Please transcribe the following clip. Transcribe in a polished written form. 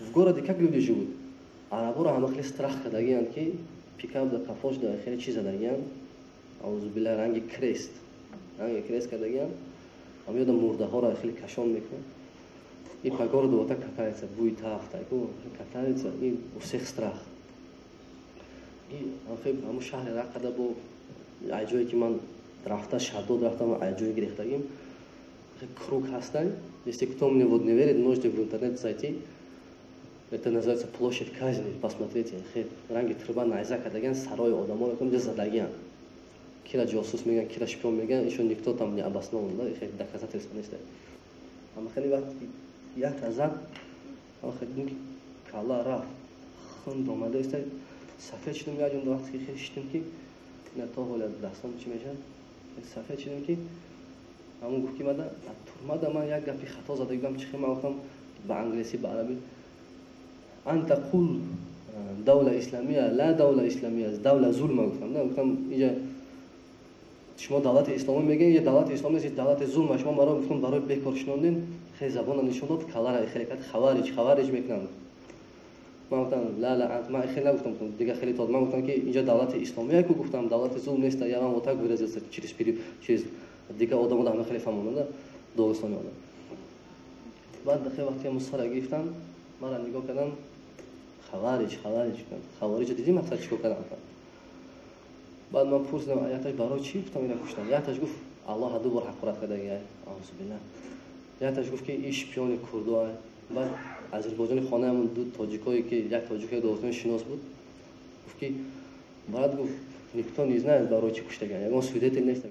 В городе как люди живут? Арабора ҳама хеле страх кардагиянд ки пикап да кафош да хеле чиз задагиянд. Аузубилла ранги крест кардагиянд. Ам ёдам мурдаҳоро хеле кашон мекунад. И по городу вот так катается, будет авто, катается, и у всех страх. И ам шаҳри Рақада бо айҷое ки ман рафта шаддод рафтам, айҷое гирехтагим. Круг ҳастан. Если кто мне вот не верит, можете в интернет зайти. Это называется площадь казни. Посмотрите. Ранги труба найза кардаган, сарой одамон где задаган. Кира джосус меган, кира шпион меган, еще никто там не обоснован, да, их доказательства не стоит. Ама хеле вақт як азаб, кала рафт, хунд омада истад, сафед шидем як ҷон вақти хеле шидем ки на то ҳоля дастам чӣ мешавад, сафед шидем ки ҳамон гуфт ки мада турмада ман як гапи хато зада будам, чӣ ман гуфтам ба англиси ба араби анта қул давла исламия ла давла исламия давла зулма гуфтам, да гуфтам инҷа шумо давлати исломӣ мегӯед, я давлати исломӣ нест, давлати зулма. Шумо маро гуфтам барои бекор шинондин, хеле забона нишон дод, калара хеле кард, хаварич мекунанд. Ман гуфтам ла ман хеле нагуфтам, дига хеле тод. Ман гуфтам ки инҷа давлати исломия ку гуфтам, давлати зулм нест. Я ман вот так выразился через дига одамода ҳама хеле фаҳмонанда догистони одам. Баъд хеле вақти мусара гирифтам, мара нигоҳ кардам, хаварич дидим мақсад чикор кардам. بعد من پرسیدم آیاتش برای چی گفتم اینا کشتن. آیاتش گفت الله دو بار حقارت کرده گیاه. اعوذ بالله. آیاتش گفت که این شپیون کردوه. بعد آذربایجانی خانه همون دو تاجیکایی که یک تاجیک دوستان شناس بود. گفت که بعد گفت نیکتون نیز نه برای چی کشته گیاه. اون سویدت نیست.